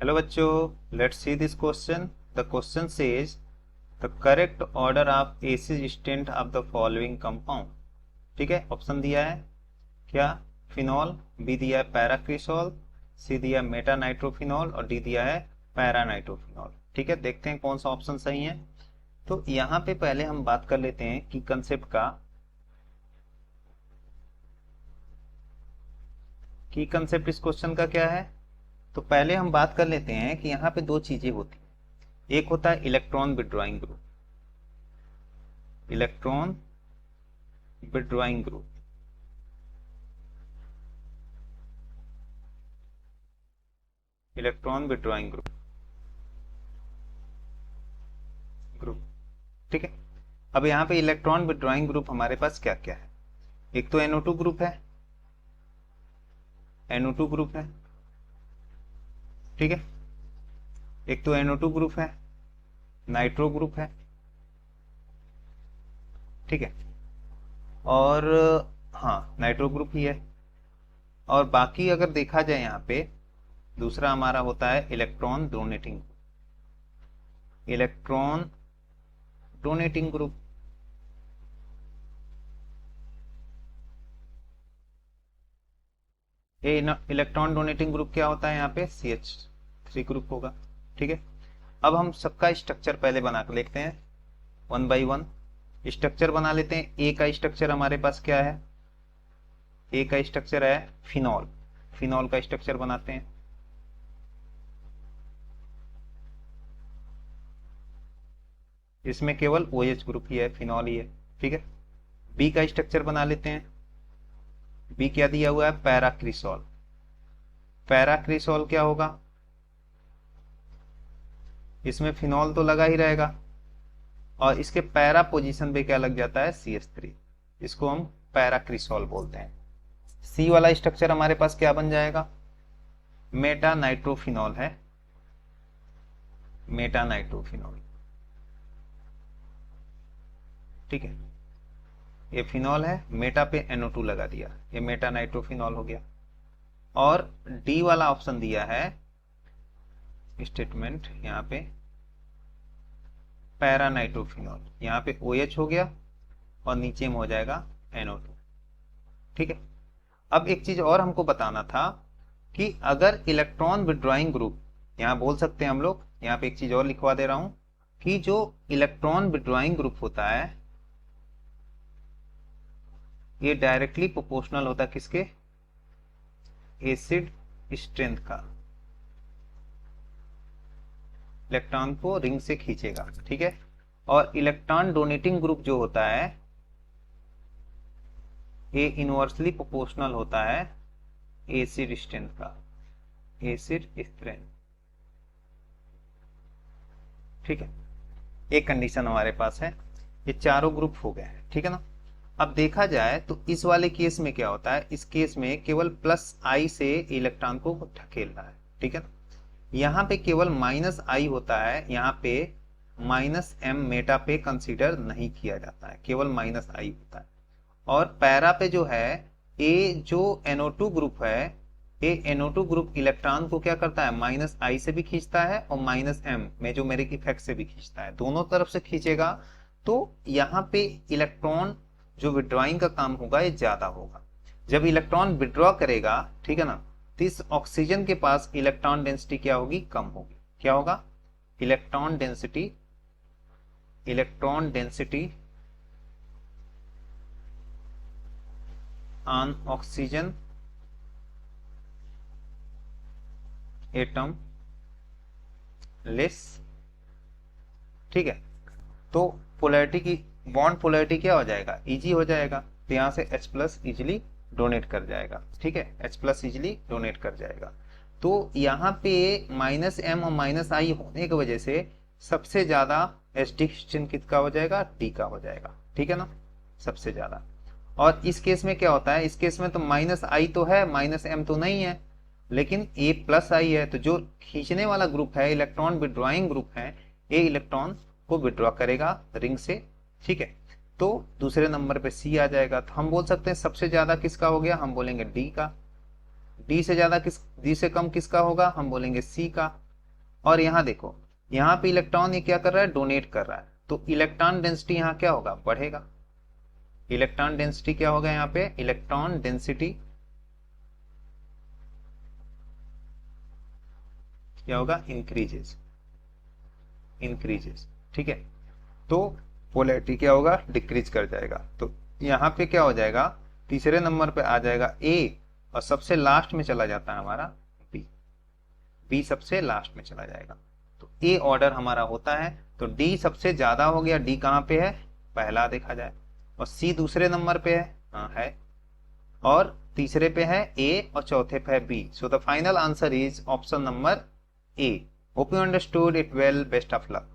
Hello बच्चों, let's see this question. The question says the correct order of acid strength of the following compound. ठीक है, option दिया है क्या? Phenol, B दिया है पैराक्रिसॉल, सी दिया है मेटा नाइट्रोफिनॉल और डी दिया है पैरा नाइट्रोफिनॉल. ठीक है, देखते हैं कौन सा ऑप्शन सही है. तो यहाँ पे पहले हम बात कर लेते हैं कि कंसेप्ट का, की कंसेप्ट इस क्वेश्चन का क्या है. तो पहले हम बात कर लेते हैं कि यहाँ पे दो चीजें होती हैं. एक होता है electron withdrawing group, electron withdrawing group. Electron withdrawing group. ठीक है. अब यहाँ पे इलेक्ट्रॉन विड्रॉइंग ग्रुप हमारे पास क्या क्या है. एक तो NO2 ग्रुप है, NO2 ग्रुप है. ठीक है, एक तो NO2 ग्रुप है, नाइट्रो ग्रुप है. ठीक है, और हाँ, नाइट्रो ग्रुप ही है. और बाकी अगर देखा जाए यहाँ पे दूसरा हमारा होता है electron donating, electron donating group. ये इलेक्ट्रॉन डोनेटिंग ग्रुप क्या होता है, यहाँ पे CH3 ग्रुप होगा. ठीक है, अब हम सबका स्ट्रक्चर पहले बना कर देखते हैं वन बाई वन. स्ट्रक्चर बना लेते हैं. ए का स्ट्रक्चर हमारे पास क्या है, ए का स्ट्रक्चर है फिनॉल. फिनॉल का स्ट्रक्चर बनाते हैं. इसमें केवल OH ग्रुप ही है, फिनॉल ही है. ठीक है, बी का स्ट्रक्चर बना लेते हैं. बी क्या दिया हुआ है, पैराक्रिसॉल. पैराक्रिसॉल क्या होगा, इसमें फिनॉल तो लगा ही रहेगा और इसके पैरा पोजीशन पे क्या लग जाता है, CH3. इसको हम पैराक्रिसॉल बोलते हैं. सी वाला स्ट्रक्चर हमारे पास क्या बन जाएगा, मेटा नाइट्रोफिनॉल है, मेटा नाइट्रोफिनॉल. ठीक है, ये फिनॉल है, मेटा पे NO2 लगा दिया, ये मेटा नाइट्रोफिनॉल हो गया. और डी वाला ऑप्शन दिया है स्टेटमेंट, यहाँ पे पैरा नाइट्रोफिनॉल, यहाँ पे OH हो गया और नीचे में हो जाएगा NO2. ठीक है, अब एक चीज और हमको बताना था कि अगर इलेक्ट्रॉन विड्रॉइंग ग्रुप, यहाँ बोल सकते हैं हम लोग, यहाँ पे एक चीज और लिखवा दे रहा हूं कि जो इलेक्ट्रॉन विड्रॉइंग ग्रुप होता है ये डायरेक्टली प्रोपोर्शनल होता है किसके, एसिड स्ट्रेंथ का. इलेक्ट्रॉन को रिंग से खींचेगा. ठीक है, और इलेक्ट्रॉन डोनेटिंग ग्रुप जो होता है ये इनवर्सली प्रोपोर्शनल होता है एसिड स्ट्रेंथ का, एसिड स्ट्रेंथ. ठीक है, एक कंडीशन हमारे पास है. ये चारों ग्रुप हो गए हैं. ठीक है ना. अब देखा जाए तो इस वाले केस में क्या होता है, इस केस में केवल +I से इलेक्ट्रॉन को ढकेल रहा है. ठीक है ना, यहाँ पे केवल -I होता है, यहाँ पे -M मेटा पे कंसीडर नहीं किया जाता है, केवल -I होता है. और पैरा पे जो है, ए जो NO2 ग्रुप है, ये NO2 ग्रुप इलेक्ट्रॉन को क्या करता है, -I से भी खींचता है और -M मेजोमेरिक इफेक्ट से भी खींचता है, दोनों तरफ से खींचेगा. तो यहाँ पे इलेक्ट्रॉन जो विड्रॉइंग का काम होगा ये ज्यादा होगा. जब इलेक्ट्रॉन विड्रॉ करेगा, ठीक है ना, तो इस ऑक्सीजन के पास इलेक्ट्रॉन डेंसिटी क्या होगी, कम होगी. क्या होगा, electron density, electron density on oxygen atom less. ठीक है, तो पोलैरिटी की, बॉन्ड पोलैरिटी क्या हो जाएगा, इजी हो जाएगा. तो यहां से H+ इजिली डोनेट कर जाएगा. ठीक है, H+ इजिली डोनेट कर जाएगा. तो यहाँ पे -M और -I होने की वजह से सबसे ज्यादा एस्टिक्शन किसका हो जाएगा, डी का हो जाएगा. ठीक है ना, सबसे ज्यादा. और इस केस में क्या होता है, इस केस में तो -I तो है, -M तो नहीं है, लेकिन A+I है. तो जो खींचने वाला ग्रुप है, इलेक्ट्रॉन विड्रॉइंग ग्रुप है, ये इलेक्ट्रॉन को विड्रॉ करेगा रिंग से. ठीक है, तो दूसरे नंबर पे C आ जाएगा. तो हम बोल सकते हैं सबसे ज्यादा किसका हो गया, हम बोलेंगे D का. डी से ज्यादा किस, डी से कम किसका होगा, हम बोलेंगे C का. और यहाँ देखो, यहाँ पे इलेक्ट्रॉन ये क्या कर रहा है, डोनेट कर रहा है, तो इलेक्ट्रॉन डेंसिटी यहाँ क्या होगा, बढ़ेगा। इलेक्ट्रॉन डेंसिटी क्या होगा, यहाँ पे इलेक्ट्रॉन डेंसिटी क्या होगा, इंक्रीजेस, इंक्रीजेस, ठीक है। तो पोलैरिटी क्या होगा, डिक्रीज कर जाएगा। तो यहाँ पे क्या हो जाएगा, तीसरे नंबर पे आ जाएगा ए, और सबसे लास्ट में चला जाता है हमारा बी, बी सबसे लास्ट में चला जाएगा। तो ए ऑर्डर हमारा होता है, तो डी सबसे ज्यादा हो गया, डी कहाँ पे है, पहला देखा जाए, और सी दूसरे नंबर पे है, हाँ है, और तीसरे पे है ए, और चौथे पे है बी। So the final answer is option number A. Hope you understood it well, best of luck.